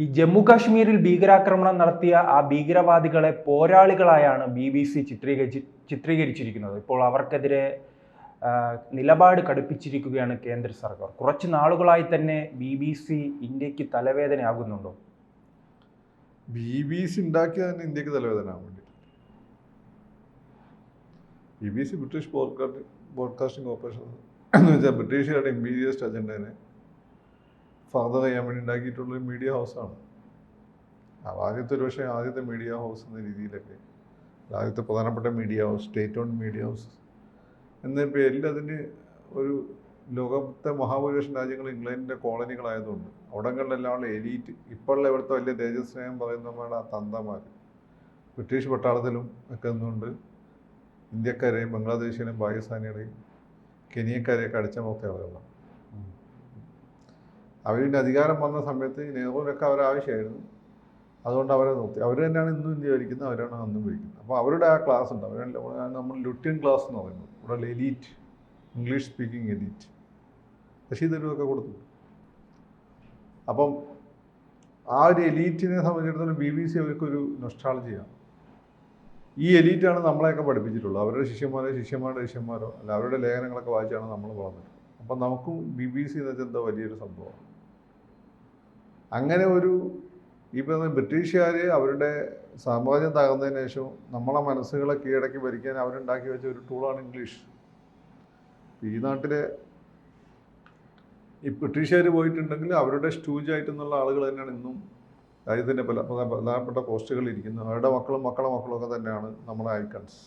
ഈ ജമ്മു കാശ്മീരിൽ ഭീകരാക്രമണം നടത്തിയ ആ ഭീകരവാദികളെ പോരാളികളായാണ് BBC ചിത്രീകരിച്ചിരിക്കുന്നത്. ഇപ്പോൾ അവർക്കെതിരെ നിലപാട് കടുപ്പിച്ചിരിക്കുകയാണ് കേന്ദ്ര സർക്കാർ. കുറച്ച് നാളുകളായി തന്നെ BBC ഇന്ത്യക്ക് തലവേദനയാകുന്നുണ്ടോ? BBC ഉണ്ടാക്കിയ തന്നെ ഇന്ത്യക്ക് തലവേദനയാകാൻ വേണ്ടി. BBC ബ്രിട്ടീഷ് ബ്രോഡ്കാസ്റ്റിംഗ് കോർപ്പറേഷൻ എന്ന് വെച്ചാൽ ബ്രിട്ടീഷുകാരുടെ ഇമ്പീരിയസ്റ്റ് അജണ്ടനെ ഫർദർ ചെയ്യാൻ വേണ്ടി ഉണ്ടാക്കിയിട്ടുള്ളൊരു മീഡിയ ഹൗസാണ്. ആദ്യത്തെ മീഡിയ ഹൗസ് എന്ന രീതിയിലൊക്കെ ആദ്യത്തെ പ്രധാനപ്പെട്ട media house, state on media house എന്ന പേരിൽ അതിന് ഒരു ലോകത്തെ മഹാഭൂരിപക്ഷം രാജ്യങ്ങൾ ഇംഗ്ലണ്ടിൻ്റെ കോളനികളായതുകൊണ്ട് അവിടങ്ങളിലെല്ലാം എലീറ്റ്, ഇപ്പോഴുള്ള ഇവിടുത്തെ വലിയ തേജസ്നേഹം പറയുന്നവരുടെ ആ തന്തമാർ ബ്രിട്ടീഷ് പട്ടാളത്തിലും ഒക്കെ നിന്നുകൊണ്ട് ഇന്ത്യക്കാരെയും ബംഗ്ലാദേശിനെയും പാകിസ്ഥാനികളെയും കെനിയക്കാരെയൊക്കെ അടിച്ചമർത്തിയ ആളുകളാണ്. അവരിൻ്റെ അധികാരം വന്ന സമയത്ത് നെഹ്റുവിനൊക്കെ അവരാവശ്യമായിരുന്നു. അതുകൊണ്ട് അവരെ നിർത്തി. അവർ തന്നെയാണ് ഇന്നും ഇന്ത്യ ഭരിക്കുന്നത്, അവരാണ് അന്നും ഭരിക്കുന്നത്. അപ്പോൾ അവരുടെ ആ ക്ലാസ് ഉണ്ട്, അവരാണ് നമ്മൾ ലുട്യൻ ക്ലാസ് എന്ന് പറയുന്നത്. ഇവിടെ എലീറ്റ്, ഇംഗ്ലീഷ് സ്പീക്കിംഗ് എലീറ്റ്, റഷീദൊക്കെ കൊടുത്തു. അപ്പം ആ ഒരു എലീറ്റിനെ സംബന്ധിച്ചിടത്തോളം BBC അവർക്കൊരു നൊസ്റ്റാൾജിയാണ്. ഈ എലീറ്റാണ് നമ്മളെയൊക്കെ പഠിപ്പിച്ചിട്ടുള്ളത്. അവരുടെ ശിഷ്യന്മാരുടെ ശിഷ്യന്മാരോ അല്ല അവരുടെ ലേഖനങ്ങളൊക്കെ വായിച്ചാണ് നമ്മൾ വളർന്നിട്ടുള്ളത്. അപ്പം നമുക്കും BBC എന്ന് വെച്ചാൽ എന്താ വലിയൊരു സംഭവമാണ്. അങ്ങനെ ഒരു ഈ പറയുന്ന ബ്രിട്ടീഷുകാർ അവരുടെ സാമ്രാജ്യം തകർന്നതിന് ശേഷം നമ്മളെ മനസ്സുകളെ കീഴടക്കി ഭരിക്കാൻ അവരുണ്ടാക്കി വെച്ച ഒരു ടൂളാണ് ഇംഗ്ലീഷ്. ഈ നാട്ടിലെ ഈ ബ്രിട്ടീഷുകാർ പോയിട്ടുണ്ടെങ്കിൽ അവരുടെ സ്റ്റൂജായിട്ടെന്നുള്ള ആളുകൾ തന്നെയാണ് ഇന്നും രാജ്യത്തിൻ്റെ പല പ്രധാനപ്പെട്ട പോസ്റ്റുകളിൽ ഇരിക്കുന്നത്. അവരുടെ മക്കളെ മക്കളൊക്കെ തന്നെയാണ് നമ്മുടെ ഐക്കൺസ്.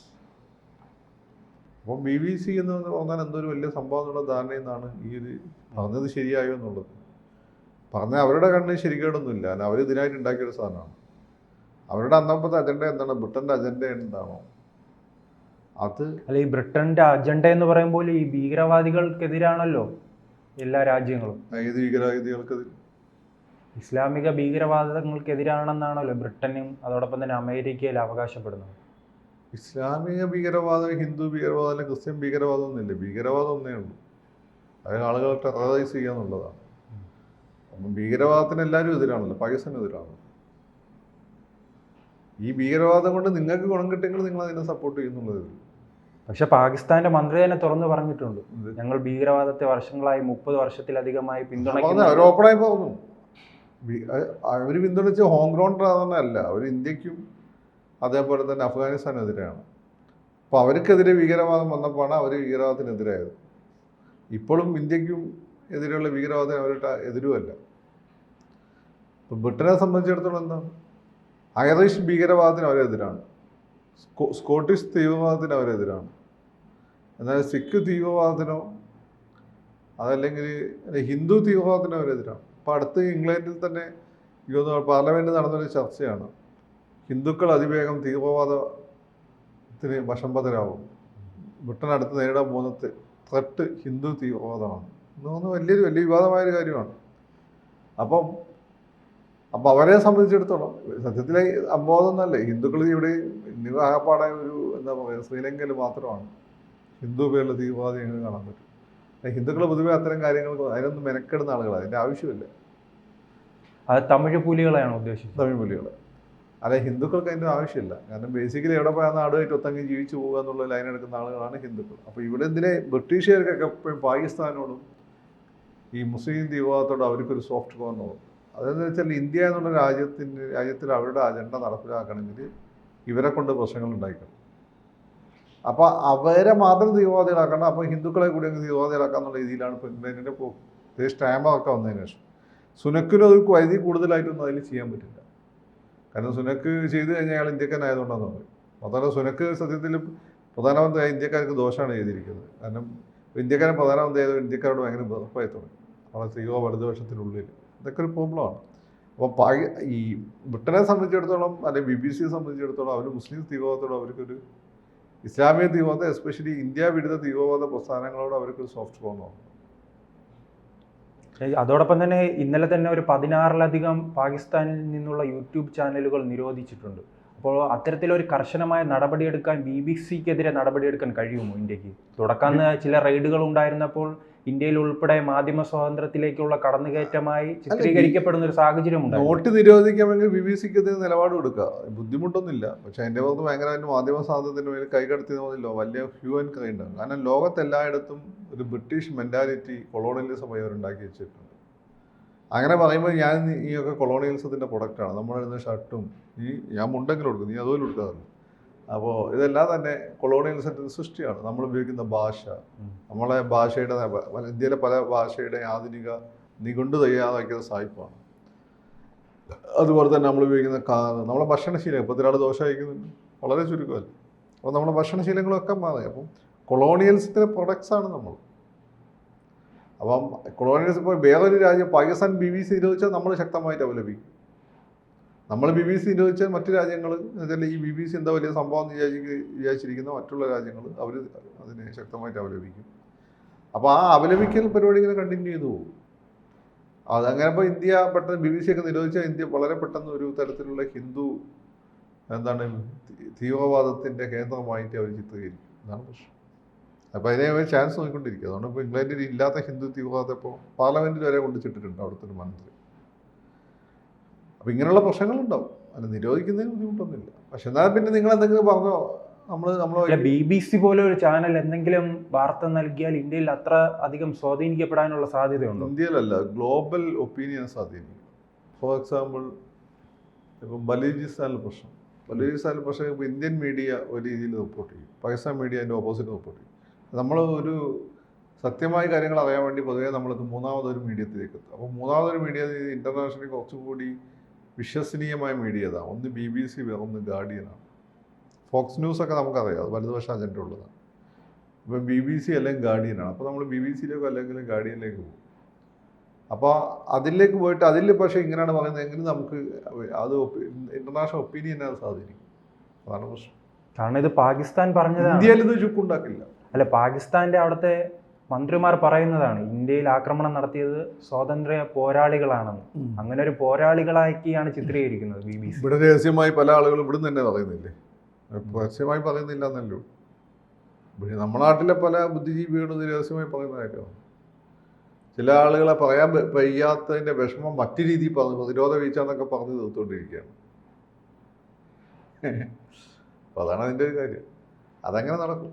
അപ്പം BBC എന്ന് പറഞ്ഞാൽ എന്തൊരു വലിയ സംഭവം എന്നുള്ള ധാരണയിൽ നിന്നാണ് ഈ ഒരു പറഞ്ഞത് ശരിയായോ എന്നുള്ളത്. പറഞ്ഞാൽ അവരുടെ കണ്ണിൽ ശരിക്കേടൊന്നുമില്ല, അല്ല അവർ ഇതിനായിട്ട് ഉണ്ടാക്കിയൊരു സാധനമാണ്. അവരുടെ അന്നപ്പത്തെ അജണ്ട എന്താണ്, ബ്രിട്ടൻ്റെ അജണ്ട എന്താണോ അത്. അല്ല, ഈ ബ്രിട്ടന്റെ അജണ്ട എന്ന് പറയുമ്പോൾ ഈ ഭീകരവാദികൾക്കെതിരാണല്ലോ എല്ലാ രാജ്യങ്ങളും. ഏത് ഭീകരവാദികൾക്കെതിരെ? ഇസ്ലാമിക ഭീകരവാദങ്ങൾക്കെതിരാണെന്നാണല്ലോ ബ്രിട്ടനും അതോടൊപ്പം തന്നെ അമേരിക്കയിൽ അവകാശപ്പെടുന്നത്. ഇസ്ലാമിക ഭീകരവാദം, ഹിന്ദു ഭീകരവാദം, അല്ലെങ്കിൽ ക്രിസ്ത്യൻ ഭീകരവാദം ഒന്നുമില്ല. ഭീകരവാദം ഒന്നേ ഉള്ളൂ, അതായത് ആളുകളെ ടെററൈസ് ചെയ്യുക എന്നുള്ളതാണ്. അപ്പം ഭീകരവാദത്തിന് എല്ലാവരും എതിരാണല്ലോ, പാകിസ്ഥാനെതിരാണ്. ഈ ഭീകരവാദം കൊണ്ട് നിങ്ങൾക്ക് ഗുണം കിട്ടിയെങ്കിൽ നിങ്ങൾ അതിനെ സപ്പോർട്ട് ചെയ്യുന്നുള്ളത്. പക്ഷെ പാകിസ്ഥാന്റെ മന്ത്രി തന്നെ തുറന്നു പറഞ്ഞിട്ടുണ്ട്, ഞങ്ങൾ ഭീകരവാദത്തെ വർഷങ്ങളായി 30 വർഷത്തിലധികമായി പിന്തുണയ്ക്കുന്നു. അവർ ഓപ്പണായി പറഞ്ഞു. അവർ പിന്തുണച്ച് ഹോം ഗ്രൗണ്ട് അല്ല, അവർ ഇന്ത്യക്കും അതേപോലെ തന്നെ അഫ്ഗാനിസ്ഥാനെതിരെയാണ്. അപ്പോൾ അവർക്കെതിരെ ഭീകരവാദം വന്നപ്പോഴാണ് അവർ ഭീകരവാദത്തിനെതിരായത്. ഇപ്പോഴും ഇന്ത്യക്കും എതിരെയുള്ള ഭീകരവാദത്തിന് അവരുടെ എതിരുമല്ല. ഇപ്പം ബ്രിട്ടനെ സംബന്ധിച്ചിടത്തോളം എന്താണ്, ഐറിഷ് ഭീകരവാദത്തിന് അവരെതിരാണ്, സ്കോട്ടിഷ് തീവ്രവാദത്തിന് അവരെതിരാണ്. എന്നാൽ സിഖ് തീവ്രവാദത്തിനോ അതല്ലെങ്കിൽ ഹിന്ദു തീവ്രവാദത്തിനോ അവരെതിരാണ്. അപ്പോൾ അടുത്ത് ഇംഗ്ലണ്ടിൽ തന്നെ പാർലമെൻറ്റിൽ നടന്നൊരു ചർച്ചയാണ്, ഹിന്ദുക്കൾ അതിവേഗം തീവ്രവാദത്തിന് വശംവദരാകും, ബ്രിട്ടൻ അടുത്ത് നേരിടാൻ പോകുന്ന ത്രെട്ട് ഹിന്ദു തീവ്രവാദമാണ് എന്ന് തോന്നുന്നു. വലിയ വിവാദമായൊരു കാര്യമാണ്. അപ്പം അവരെ സംബന്ധിച്ചിടത്തോളം സത്യത്തിലെ അബോധമൊന്നല്ലേ, ഹിന്ദുക്കൾ ഇവിടെ ആകപ്പാടെ ഒരു എന്താ പറയുക, ശ്രീലങ്കയിൽ മാത്രമാണ് ഹിന്ദു പേരുള്ള തീവ്രവാദി എങ്ങനെ കാണാൻ പറ്റും. ഹിന്ദുക്കൾ പൊതുവെ അത്തരം കാര്യങ്ങൾക്ക് അതിനൊന്നും മെനക്കെടുന്ന ആളുകളാണ്, അതിൻ്റെ ആവശ്യമില്ല. അത് തമിഴ് പുലികളെയാണ് ഉദ്ദേശിച്ചത്. തമിഴ് പുലികൾ അല്ലെ, ഹിന്ദുക്കൾക്ക് അതിൻ്റെ ആവശ്യമില്ല. കാരണം ബേസിക്കലി എവിടെ പോയാൽ നാടുമായിട്ട് ഒത്തങ്ങി ജീവിച്ചു പോകുക എന്നുള്ള ലൈൻ എടുക്കുന്ന ആളുകളാണ് ഹിന്ദുക്കൾ. അപ്പോൾ ഇവിടെ എന്തിനെ ബ്രിട്ടീഷുകാർക്കൊക്കെ എപ്പോഴും പാകിസ്ഥാനോടും ഈ മുസ്ലിം തീവ്രവാദത്തോടും അവർക്കൊരു സോഫ്റ്റ് കോർണറും. അതെന്ന് വെച്ചാൽ ഇന്ത്യ എന്നുള്ള രാജ്യത്തിൽ അവരുടെ അജണ്ട നടപ്പിലാക്കണമെങ്കിൽ ഇവരെ കൊണ്ട് പ്രശ്നങ്ങൾ ഉണ്ടായിക്കണം. അപ്പോൾ അവരെ മാത്രം തീവ്രവാദികളാക്കണം, അപ്പോൾ ഹിന്ദുക്കളെ കൂടി അങ്ങ് തീവ്രവാദികളാക്കാന്നുള്ള രീതിയിലാണ് ഇപ്പോൾ ഇംഗ്ലണ്ടിൻ്റെ സ്റ്റാമ്പൊക്കെ വന്നതിന് ശേഷം. സുനക്കിനും അത് വൈദ്യുതി കൂടുതലായിട്ടൊന്നും അതിൽ ചെയ്യാൻ പറ്റില്ല. കാരണം സുനക്ക് ചെയ്ത് കഴിഞ്ഞാൽ അയാൾ ഇന്ത്യക്കാരനായതുകൊണ്ടാണെന്ന് പറയും. മാത്രമല്ല സുനക്ക് സത്യത്തിൽ പ്രധാനമന്ത്രിയായ ഇന്ത്യക്കാർക്ക് ദോഷമാണ് ചെയ്തിരിക്കുന്നത്. കാരണം ഇന്ത്യക്കാരൻ പ്രധാനമന്ത്രിയായത് ഇന്ത്യക്കാരോട് ഭയങ്കര വെറുപ്പായി തുടങ്ങി, നമ്മളെ തീവ്ര വലതുപക്ഷത്തിനുള്ളിൽ. ഇതൊക്കെ ഒരു പ്രോബ്ലമാണ്. അപ്പോൾ ഈ ബ്രിട്ടനെ സംബന്ധിച്ചിടത്തോളം അല്ലെങ്കിൽ BBC സംബന്ധിച്ചിടത്തോളം അവർ മുസ്ലിം തീവ്രവാദത്തോട് അവർക്കൊരു ഇസ്ലാമിക തീവ്രവാദം, എസ്പെഷ്യലി ഇന്ത്യ വിരുദ്ധ തീവ്രവാദ പ്രസ്ഥാനങ്ങളോട് അവർക്കൊരു സോഫ്റ്റ് കോർണറാണ്. അതോടൊപ്പം തന്നെ ഇന്നലെ തന്നെ ഒരു 16ലധികം പാകിസ്ഥാനിൽ നിന്നുള്ള യൂട്യൂബ് ചാനലുകൾ നിരോധിച്ചിട്ടുണ്ട്. അപ്പോൾ അത്തരത്തിലൊരു കർശനമായ നടപടിയെടുക്കാൻ BBC-ക്കെതിരെ നടപടിയെടുക്കാൻ കഴിയുമോ ഇന്ത്യക്ക്? തുടക്കം ചില റെയ്ഡുകൾ ഉണ്ടായിരുന്നപ്പോൾ ഇന്ത്യയിൽ ഉൾപ്പെടെ മാധ്യമ സ്വാതന്ത്ര്യത്തിലേക്കുള്ള കടന്നുകയറ്റമായി ചിത്രീകരിക്കപ്പെടുന്ന ഒരു സാഹചര്യം ഉണ്ടായി. നോട്ട് നിരോധിക്കാമെങ്കിൽ BBC-ക്ക് ഇതിന് നിലപാട് കൊടുക്കുക, ബുദ്ധിമുട്ടൊന്നുമില്ല. പക്ഷെ അതിൻ്റെ പുറത്ത് ഭയങ്കരമായിട്ട് മാധ്യമ സ്വാതന്ത്ര്യത്തിന് വേണ്ടി കൈകടത്തിയതിലോ വലിയ ഹ്യൂ ആൻഡ് ക്രൈ ഉണ്ടാകും. കാരണം ലോകത്തെല്ലായിടത്തും ഒരു ബ്രിട്ടീഷ് മെൻറ്റാലിറ്റി കൊളോണിയലിസമായി അവരുണ്ടാക്കി വെച്ചിട്ടുണ്ട്. അങ്ങനെ പറയുമ്പോൾ ഞാൻ ഈയൊക്കെ കൊളോണിയലിസത്തിൻ്റെ പ്രൊഡക്റ്റാണ്. നമ്മളിരുന്ന ഷർട്ടും ഞാൻ മുണ്ടെങ്കിലും കൊടുക്കും, നീ അതുപോലെ കൊടുക്കാറില്ല. അപ്പോൾ ഇതെല്ലാം തന്നെ കൊളോണിയലിസത്തിൻ്റെ സൃഷ്ടിയാണ്. നമ്മൾ ഉപയോഗിക്കുന്ന ഭാഷ, നമ്മളെ ഭാഷയുടെ ഇന്ത്യയിലെ പല ഭാഷയുടെ ആധുനിക നിഘണ്ടു തയ്യാറാക്കിയത് സായിപ്പാണ്. അതുപോലെ തന്നെ നമ്മൾ ഉപയോഗിക്കുന്ന നമ്മളെ ഭക്ഷണശീലം, ഇപ്പോൾ ഒരാൾ ദോശ കഴിക്കുന്നുണ്ട്, വളരെ ചുരുക്കമല്ല. അപ്പോൾ നമ്മുടെ ഭക്ഷണശീലങ്ങളൊക്കെ മാറി. അപ്പം കൊളോണിയലിസത്തിൻ്റെ പ്രൊഡക്ട്സാണ് നമ്മൾ. അപ്പം കൊളോണിയലിസം ഇപ്പോൾ വേറൊരു രാജ്യം പാകിസ്ഥാൻ BBC നിരോധിച്ചാൽ നമ്മൾ ശക്തമായിട്ട് അപലപിക്കും. നമ്മൾ BBC നിരോധിച്ചാൽ മറ്റു രാജ്യങ്ങൾ എന്നുവെച്ചാൽ ഈ BBC എന്താ വലിയ സംഭവം വിചാരിച്ചിരിക്കുന്ന മറ്റുള്ള രാജ്യങ്ങൾ അവർ അതിനെ ശക്തമായിട്ട് അപലപിക്കും. അപ്പോൾ ആ അപലപിക്കൽ പരിപാടി ഇങ്ങനെ കണ്ടിന്യൂ ചെയ്തു പോകും. അതങ്ങനെ ഇപ്പോൾ ഇന്ത്യ പെട്ടെന്ന് BBC ഒക്കെ നിരോധിച്ചാൽ ഇന്ത്യ വളരെ പെട്ടെന്ന് ഒരു തരത്തിലുള്ള ഹിന്ദു തീവ്രവാദത്തിൻ്റെ കേന്ദ്രമായിട്ട് അവർ ചിത്രീകരിക്കും. എന്നാണ് പ്രശ്നം. അപ്പോൾ അതിനെ അവർ ചാൻസ് നോക്കിക്കൊണ്ടിരിക്കുക. അതുകൊണ്ട് ഇപ്പോൾ ഇംഗ്ലണ്ടിൽ ഇല്ലാത്ത ഹിന്ദു തീവ്രവാദം ഇപ്പോൾ പാർലമെൻറ്റിൽ വരെ കൊണ്ടുവച്ചിട്ടുണ്ട് അവിടുത്തെ ഒരു മന്ത്രി. അപ്പോൾ ഇങ്ങനെയുള്ള പ്രശ്നങ്ങളുണ്ടാവും. അത് നിരോധിക്കുന്നതിന് ബുദ്ധിമുട്ടൊന്നുമില്ല. പക്ഷെ എന്നാൽ പിന്നെ നിങ്ങൾ എന്തെങ്കിലും പറഞ്ഞോ, നമ്മൾ BBC പോലെ ഒരു ചാനൽ എന്തെങ്കിലും വാർത്ത നൽകിയാൽ ഇന്ത്യയിൽ അത്ര അധികം സ്വാധീനിക്കപ്പെടാനുള്ള സാധ്യതയുണ്ടോ? ഇന്ത്യയിലല്ല, ഗ്ലോബൽ ഒപ്പീനിയൻ സ്വാധീനിക്കും. ഫോർ എക്സാമ്പിൾ ഇപ്പം ബലൂചിസ്ഥാനിൽ പ്രശ്നം ഇപ്പോൾ ഇന്ത്യൻ മീഡിയ ഒരു രീതിയിൽ റിപ്പോർട്ട് ചെയ്യും, പാകിസ്ഥാൻ മീഡിയ അതിൻ്റെ ഓപ്പോസിറ്റ് റിപ്പോർട്ട് ചെയ്യും. നമ്മൾ ഒരു സത്യമായ കാര്യങ്ങൾ അറിയാൻ വേണ്ടി പൊതുവേ നമ്മളത് മൂന്നാമതൊരു മീഡിയത്തിലേക്ക് എത്തും. അപ്പോൾ മൂന്നാമതൊരു മീഡിയ ഇൻ്റർനാഷണലി കുറച്ചുകൂടി വിശ്വസനീയമായ മീഡിയ അതാണ്. ഒന്ന് BBC, വേറൊന്ന് ഗാർഡിയനാണ്. ഫോക്സ് ന്യൂസൊക്കെ നമുക്കറിയാം, അത് വലതുപക്ഷ അജണ്ട ഉള്ളതാണ്. ഇപ്പം BBC അല്ലെങ്കിൽ ഗാർഡിയനാണ്. അപ്പോൾ നമ്മൾ BBC-യിലേക്കോ അല്ലെങ്കിൽ ഗാർഡിയനിലേക്ക് പോകും. അപ്പോൾ അതിലേക്ക് പോയിട്ട് അതിൽ പക്ഷേ ഇങ്ങനെയാണ് പറയുന്നത് എങ്കിൽ നമുക്ക് അത് ഇൻ്റർനാഷണൽ ഒപ്പീനിയനെ അത് സ്വാധീനിക്കും. അതാണ് പ്രശ്നം. കാരണം ഇത് പാകിസ്ഥാൻ പറഞ്ഞതാണ്. ഇന്ത്യയിൽ ഇത് ചുക്കുണ്ടാക്കില്ല. അല്ല, പാകിസ്ഥാൻ്റെ അവിടുത്തെ മന്ത്രിമാർ പറയുന്നതാണ് ഇന്ത്യയിൽ ആക്രമണം നടത്തിയത് സ്വാതന്ത്ര്യ പോരാളികളാണെന്ന്. അങ്ങനെ ഒരു പോരാളികളാക്കിയാണ് ചിത്രീകരിക്കുന്നത് BBC. ഇവിടെ രഹസ്യമായി പല ആളുകളും ഇവിടുന്ന് തന്നെ പറയുന്നില്ലേ, രഹസ്യമായി പറയുന്നില്ല എന്നല്ലോ. പക്ഷേ നമ്മുടെ നാട്ടിലെ പല ബുദ്ധിജീവികളും ഇത് രഹസ്യമായി പറയുന്നതായിട്ടാണ്. ചില ആളുകളെ പറയാൻ വയ്യാത്തതിൻ്റെ വിഷമം മറ്റു രീതിയിൽ പറഞ്ഞു പ്രതിരോധ വീഴ്ച എന്നൊക്കെ പറഞ്ഞ് തീർത്തുകൊണ്ടിരിക്കുകയാണ്. അപ്പോൾ അതാണ് അതിൻ്റെ ഒരു കാര്യം. അതങ്ങനെ നടക്കും.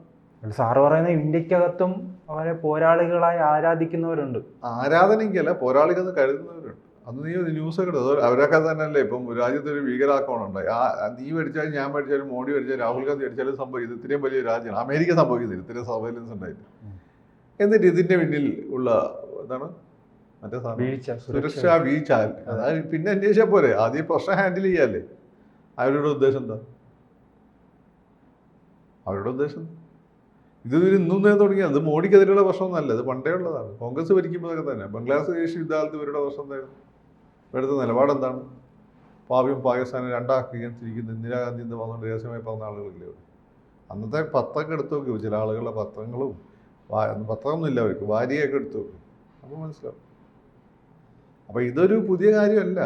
സാറ് പറയുന്നത് ഇന്ത്യക്കകത്തും അവരെ പോരാളികളായി ആരാധിക്കുന്നവരുണ്ട്. ആരാധനയ്ക്കല്ല, പോരാളികൾ കരുതുന്നവരുണ്ട്. അത് നീ ന്യൂസൊക്കെ എടുത്തു, അവരൊക്കെ തന്നെയല്ലേ ഇപ്പം രാജ്യത്തൊരു ഭീകരാക്രമണം ഉണ്ടായി. നീ മേടിച്ചാലും ഞാൻ മേടിച്ചാലും മോഡി മേടിച്ചാലും രാഹുൽ ഗാന്ധി മേടിച്ചാലും സംഭവിക്കും. ഇത്രയും വലിയ രാജ്യമാണ് അമേരിക്ക, സംഭവിക്കുന്നില്ല ഇത്രയും സർവൈലൻസ് ഉണ്ടായിട്ട്. എന്നിട്ട് ഇതിൻ്റെ പിന്നിൽ ഉള്ള എന്താണ് മറ്റേ സാധനം സുരക്ഷാ വീഴ്ച. അതായത് പിന്നെ അന്വേഷിച്ചാൽ പോരെ, ആദ്യം പ്രശ്നം ഹാൻഡിൽ ചെയ്യാല്ലേ. അവരുടെ ഉദ്ദേശം എന്താ? അവരുടെ ഉദ്ദേശം ഇത് ഇന്നും തുടങ്ങിയത്. അത് മോഡിക്കെതിരെയുള്ള പ്രശ്നമൊന്നുമല്ല, ഇത് പണ്ടേ ഉള്ളതാണ്. കോൺഗ്രസ് ഭരിക്കുമ്പോഴൊക്കെ തന്നെ ബംഗ്ലാദേശ് യുദ്ധകാലത്ത് ഇവരുടെ പ്രശ്നം എന്തായിരുന്നു? ഇവിടുത്തെ നിലപാടെന്താണ്? പാവ്യം പാകിസ്ഥാനെ രണ്ടാക്കുകയും തിരിക്കുന്ന ഇന്ദിരാഗാന്ധി എന്ന് പറഞ്ഞുകൊണ്ട് രഹസ്യമായി പറഞ്ഞ ആളുകളില്ലേ അവർ? അന്നത്തെ പത്രമൊക്കെ എടുത്തു നോക്കി, ചില ആളുകളുടെ പത്രങ്ങളും പത്രമൊന്നുമില്ല അവർക്ക്, വാരിയൊക്കെ എടുത്തു നോക്കും, അപ്പോൾ മനസ്സിലാവും. അപ്പോൾ ഇതൊരു പുതിയ കാര്യമല്ല.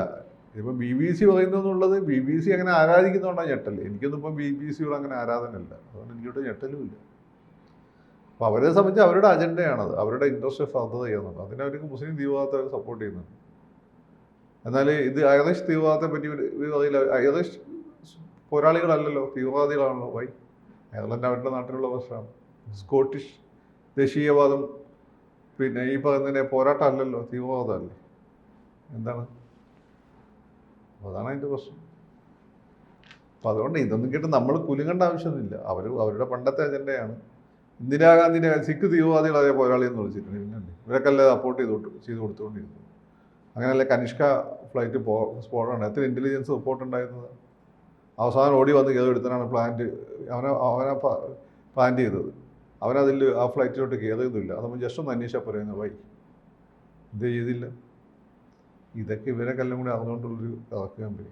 ഇപ്പം BBC പറയുന്നതെന്നുള്ളത് BBC അങ്ങനെ ആരാധിക്കുന്നതുകൊണ്ടാണ് ഞെട്ടല്. എനിക്കൊന്നും ഇപ്പം BBC-യോട് അങ്ങനെ ആരാധനയില്ല, അതുകൊണ്ട് എനിക്കോട്ട് ഞെട്ടലുമില്ല. അപ്പോൾ അവരെ സംബന്ധിച്ച് അവരുടെ അജണ്ടയാണത്, അവരുടെ ഇൻട്രസ്റ്റ് ഫർദർ ചെയ്യുന്നുണ്ട്. അതിനവർക്ക് മുസ്ലിം തീവ്രവാദത്തെ അവർ സപ്പോർട്ട് ചെയ്യുന്നുണ്ട്. എന്നാൽ ഇത് ഐറിഷ് തീവ്രവാദത്തെ പറ്റി പറയില്ല. ഐറിഷ് പോരാളികളല്ലല്ലോ, തീവ്രവാദികളാണല്ലോ. വൈ? അയർലൻഡ് അവരുടെ നാട്ടിലുള്ള പ്രശ്നമാണ്. സ്കോട്ടിഷ് ദേശീയവാദം പിന്നെ ഈ പറയുന്നതിനെ പോരാട്ടമല്ലല്ലോ, തീവ്രവാദമല്ലേ. എന്താണ്? അപ്പോൾ അതാണ് അതിൻ്റെ പ്രശ്നം. അപ്പോൾ അതുകൊണ്ട് ഇതൊന്നും കേട്ട് നമ്മൾ കുലുങ്ങേണ്ട ആവശ്യമൊന്നുമില്ല. അവരുടെ പണ്ടത്തെ അജണ്ടയാണ്. ഇന്ദിരാഗാന്ധിനെ സിഖ് തീവ്രവാദികളായ പോരാളി എന്ന് വിളിച്ചിട്ടുണ്ട്. പിന്നല്ലേ ഇവരൊക്കെ അല്ലേ സപ്പോർട്ട് ചെയ്ത് കൊടുത്തുകൊണ്ടിരുന്നത്. അങ്ങനെയല്ലേ കനിഷ്ക ഫ്ലൈറ്റ് സ്ഫോടനമാണ്. എത്ര ഇൻ്റലിജൻസ് റിപ്പോർട്ട് ഉണ്ടായിരുന്നത്. അവസാനം ഓടി വന്ന് കയറെടുത്തനാണ് അവനെ പ്ലാൻ ചെയ്തത്. അവനതിൽ ആ ഫ്ലൈറ്റിലോട്ട് കയറിയതുമില്ല. അത് നമ്മൾ ജസ്റ്റ് ഒന്ന് അന്വേഷിച്ചാൽ പറയുന്നത് വൈ ഇത് ചെയ്തില്ല. ഇതൊക്കെ ഇവരൊക്കെ എല്ലാം കൂടി അറിഞ്ഞുകൊണ്ടുള്ളൊരു കമ്പനി.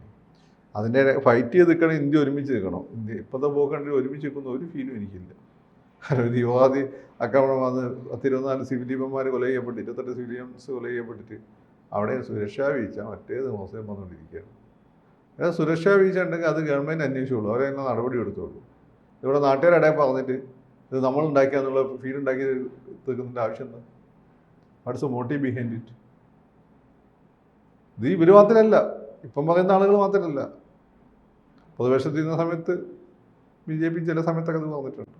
അതിൻ്റെ ഫൈറ്റ് ചെയ്ത് നിൽക്കണം, ഇന്ത്യ ഒരുമിച്ച് നിൽക്കണം. ഇന്ത്യ ഇപ്പോഴത്തെ പോക്കണ്ടിൽ ഒരുമിച്ച് നിൽക്കുന്ന ഒരു ഫീലും എനിക്കില്ല. തീവ്രവാദി ആക്രമണം വന്ന് 10-24 സിവിലിയന്മാർ കൊല ചെയ്യപ്പെട്ട് 28 സിവിലിയൻസ് കൊല ചെയ്യപ്പെട്ടിട്ട് അവിടെ സുരക്ഷാ വീഴ്ച മറ്റേത് മോശം വന്നുകൊണ്ടിരിക്കുകയാണ്. അതായത് സുരക്ഷാ വീഴ്ച ഉണ്ടെങ്കിൽ അത് ഗവൺമെൻറ് അന്വേഷിച്ചുള്ളൂ, അവരെ തന്നെ നടപടി എടുത്തോളൂ. ഇവിടെ നാട്ടുകാരുടെ പറഞ്ഞിട്ട് ഇത് നമ്മളുണ്ടാക്കിയാന്നുള്ള ഫീൽ ഉണ്ടാക്കി തീർക്കുന്നതിൻ്റെ ആവശ്യം എന്താ? What's a motive behind it? ഇത് ഇവർ മാത്രമല്ല, ഇപ്പം പറയുന്ന ആളുകൾ മാത്രമല്ല, പൊതുവേഷത്തിരുന്ന സമയത്ത് BJP ചില സമയത്തൊക്കെ അത് വന്നിട്ടുണ്ട്.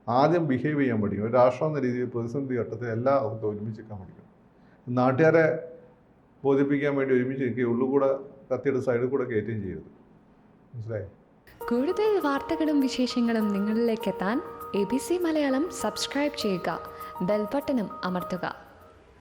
ആദ്യം ബിഹേവ് ചെയ്യാൻ പഠിക്കും. ഒരു രാഷ്ട്രം എന്ന രീതിയിൽ പ്രതിസന്ധി ഘട്ടത്തിൽ എല്ലാവർക്കും ഒരുമിച്ച് നിൽക്കാൻ പഠിക്കും. നാട്ടുകാരെ ബോധിപ്പിക്കാൻ വേണ്ടി ഒരുമിച്ച് നിൽക്കുക, ഉള്ളിൽ കൂടെ കത്തിയുടെ സൈഡിൽ കൂടെ കയറ്റുകയും ചെയ്യരുത്. മനസ്സിലായി? കൂടുതൽ വാർത്തകളും വിശേഷങ്ങളും നിങ്ങളിലേക്ക് എത്താൻ ABC മലയാളം സബ്സ്ക്രൈബ് ചെയ്യുക, ബെൽ ബട്ടണും അമർത്തുക.